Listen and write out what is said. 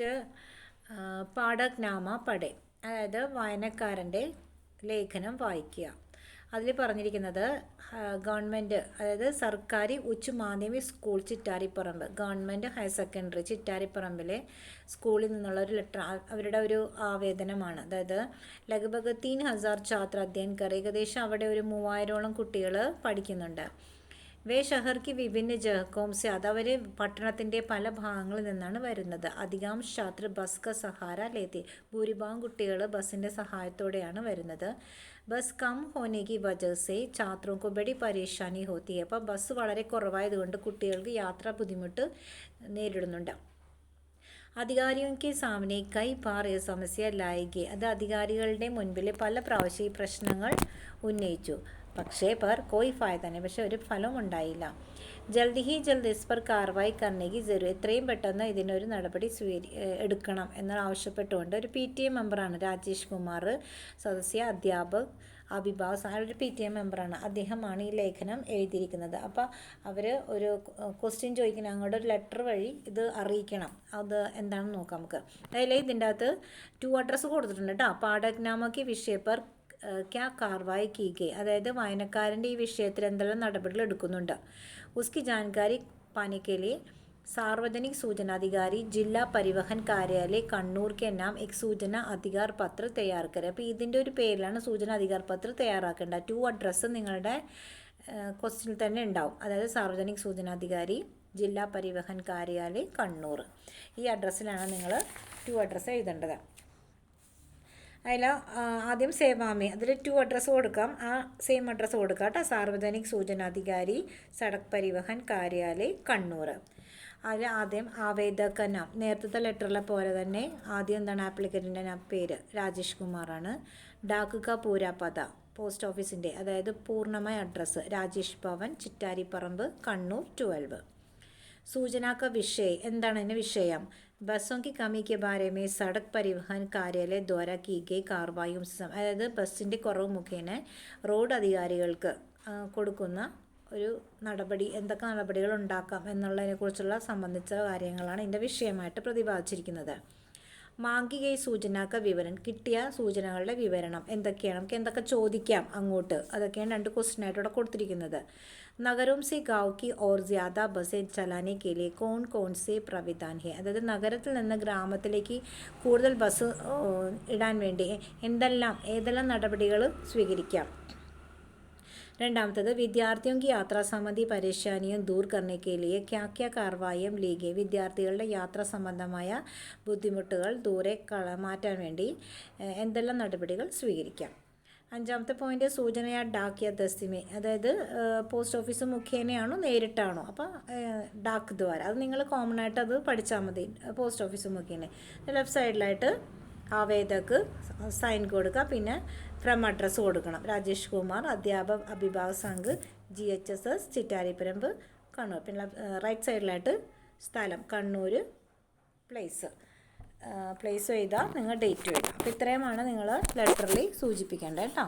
Next പാഠക്നാമ പഠേ, അതായത് വായനക്കാരൻ്റെ ലേഖനം വായിക്കുക. അതിൽ പറഞ്ഞിരിക്കുന്നത് ഗവൺമെൻറ്, അതായത് സർക്കാരി ഉച്ച മാധ്യമി school Chittariparamba, government higher secondary ചിറ്റാരിപ്പറമ്പിലെ സ്കൂളിൽ നിന്നുള്ള ഒരു ലെറ്റർ, അവരുടെ ഒരു ആവേദനമാണ്. അതായത് ലഗ്ഭഗ് 3000 ഛാത്ര അധ്യയൻ കർ, ഏകദേശം അവിടെ ഒരു 3000ഓളം കുട്ടികൾ പഠിക്കുന്നുണ്ട്. വേ ഷഹർക്ക് വിഭിന്ന ജഹക്കോം സെ, അതവർ പട്ടണത്തിൻ്റെ പല ഭാഗങ്ങളിൽ നിന്നാണ് വരുന്നത്. അധികാംശ ഛാത്ര ബസ് ക സഹാര ലേത്തി, ഭൂരിഭാഗം കുട്ടികൾ ബസ്സിൻ്റെ സഹായത്തോടെയാണ് വരുന്നത്. ബസ് കം ഹോനെ കി വജഹ സെ ഛാത്രോं को बड़ी परेशानी होती है, അപ്പോൾ ബസ് വളരെ കുറവായതുകൊണ്ട് കുട്ടികൾക്ക് യാത്രാ ബുദ്ധിമുട്ട് നേരിടുന്നുണ്ട്. അധികാരിക്ക് സാമനെ കൈ ബാർ സമസ്യ ലായികെ, അത് അധികാരികളുടെ മുൻപിൽ പല പ്രാവശ്യം ഈ പ്രശ്നങ്ങൾ ഉന്നയിച്ചു. പക്ഷേ കോയി ഫായദ തന്നെ, പക്ഷേ ഒരു ഫലം ഉണ്ടായില്ല. ജൽദി ഹി ജൽദ് ഇസ് പർ കാർവായി കർണേക്ക് ജറൂർ, എത്രയും പെട്ടെന്ന് ഇതിനൊരു നടപടി എടുക്കണം എന്ന് ആവശ്യപ്പെട്ടുകൊണ്ട് ഒരു PTA മെമ്പറാണ് രാജേഷ് കുമാർ, സദസ്യ അധ്യാപക് അഭിഭാവക്, ഒരു PTA മെമ്പറാണ്. അദ്ദേഹമാണ് ഈ ലേഖനം എഴുതിയിരിക്കുന്നത്. അപ്പോൾ അവർ ഒരു ക്വസ്റ്റ്യൻ ചോദിക്കണം, അങ്ങോട്ട് ഒരു ലെറ്റർ വഴി ഇത് അറിയിക്കണം. അത് എന്താണെന്ന് നോക്കാം നമുക്ക്. അതിൽ ഇതിൻ്റെ അകത്ത് 2 അഡ്രസ്സ് കൊടുത്തിട്ടുണ്ട് കേട്ടോ. പാഠക്നാമയ്ക്ക് വിഷയപ്പർ ക്യാ കാർവായി കീകെ, അതായത് വായനക്കാരൻ്റെ ഈ വിഷയത്തിൽ എന്തെല്ലാം നടപടികൾ എടുക്കുന്നുണ്ട്. ഉസ്കി ജാൻകാരി പാനിക്കലി സാർവജനിക് സൂചനാധികാരി ജില്ലാ പരിവഹൻ കാര്യാലയ കണ്ണൂർ കെ നാം എക് സൂചന അധികാർ പത്ര തയ്യാർ കരെ. അപ്പോൾ ഇതിൻ്റെ ഒരു പേരിലാണ് സൂചന അധികാർ പത്ര തയ്യാറാക്കേണ്ടത്. 2 അഡ്രസ്സ് നിങ്ങളുടെ ക്വസ്റ്റ്യനിൽ തന്നെ ഉണ്ടാവും. അതായത് സാർവജനിക് സൂചനാധികാരി ജില്ലാ പരിവഹൻ കാര്യാലയ കണ്ണൂർ, ഈ അഡ്രസ്സിലാണ് നിങ്ങൾ 2 അഡ്രസ്സ് എഴുതേണ്ടത്. അതിൽ ആദ്യം സേവാമി, അതിൽ 2 അഡ്രസ്സ് കൊടുക്കാം, ആ സെയിം അഡ്രസ്സ് കൊടുക്കാം കേട്ടോ. സാർവജനിക് സൂചനാധികാരി സടക് പരിവഹൻ കാര്യാലയ കണ്ണൂർ. അതിൽ ആദ്യം ആവേദക നാം, നേരത്തെ ലെറ്ററിലെ പോലെ തന്നെ ആദ്യം എന്താണ് ആപ്ലിക്കൻറ്റിൻ്റെ പേര് രാജേഷ് കുമാറാണ്. ഡാക്ക് ക പൂരാ പത, പോസ്റ്റ് ഓഫീസിൻ്റെ അതായത് പൂർണ്ണമായ അഡ്രസ്സ് രാജേഷ് ഭവൻ ചിറ്റാരിപ്പറമ്പ് കണ്ണൂർ 12. സൂചന ക വിഷയ, എന്താണ് അതിൻ്റെ വിഷയം? ബസ്സോं की कमी के बारे में सड़क परिवहन कार्यालय द्वारा की गई कार्रवाइयों, അതായത് ബസ്സിൻ്റെ കുറവ് മുഖേന റോഡ് അധികാരികൾക്ക് കൊടുക്കുന്ന ഒരു നടപടി, എന്തൊക്കെ നടപടികൾ ഉണ്ടാക്കാം എന്നുള്ളതിനെക്കുറിച്ചുള്ള സംബന്ധിച്ച കാര്യങ്ങളാണ് ഇതിൻ്റെ വിഷയമായിട്ട് പ്രതിപാദിച്ചിരിക്കുന്നത്. മാങ്കികൈ സൂചനാക്ക വിവരണം, കിട്ടിയ സൂചനകളുടെ വിവരണം എന്തൊക്കെയാണ്, നമുക്ക് എന്തൊക്കെ ചോദിക്കാം അങ്ങോട്ട്, അതൊക്കെയാണ് 2 ക്വസ്റ്റ്യനായിട്ടൂടെ കൊടുത്തിരിക്കുന്നത്. നഗരോം സെ ഗാവ് കി ഓർ ജ്യാദ ബസ് ചലാനെ കെ ലിയെ കോൺ കോൺ സെ പ്രവിധാൻ ഹെ, അതായത് നഗരത്തിൽ നിന്ന് ഗ്രാമത്തിലേക്ക് കൂടുതൽ ബസ് ഇടാൻ വേണ്ടി ഏതെല്ലാം നടപടികൾ സ്വീകരിക്കാം. രണ്ടാമത്തത് വിദ്യാർത്ഥിयों की യാത്രാ സംബന്ധി പരേശാനിയും ദൂർ करने के लिए क्या क्या कार्रवाइयां ली गई, വിദ്യാർത്ഥികളുടെ യാത്രാ സംബന്ധമായ ബുദ്ധിമുട്ടുകൾ ദൂരെ മാറ്റാൻ വേണ്ടി എന്തെല്ലാം നടപടികൾ സ്വീകരിക്കാം. 5ാമത്തെ പോയിന്റ് സൂചനയാ ഡാക്കിയ ദസ്തിമേ, അതായത് പോസ്റ്റ് ഓഫീസ് മുഖേനയാണോ നേരിട്ടാണോ, അപ്പോൾ ഡാക്ക് ദ്വാര, അത് നിങ്ങൾ കോമൺ ആയിട്ട് അത് പഠിച്ചാൽ മതി. പോസ്റ്റ് ഓഫീസ് മുഖേന ലെഫ്റ്റ് സൈഡിലായിട്ട് ആവേദക്ക് സൈൻ കൊടുക്കുക, പിന്നെ ഫ്രം അഡ്രസ്സ് കൊടുക്കണം. രാജേഷ് കുമാർ അധ്യാപക അഭിഭാവക സംഘ് GHSS ചിറ്റാരിപ്പറമ്പ് കണ്ണൂർ, പിന്നെ റൈറ്റ് സൈഡിലായിട്ട് സ്ഥലം കണ്ണൂർ, പ്ലേസ് എഴുതാം, നിങ്ങൾ ഡേറ്റ് എഴുതാം. അപ്പോൾ ഇത്രയുമാണ് നിങ്ങൾ ലെറ്ററിൽ സൂചിപ്പിക്കേണ്ടത് കേട്ടോ.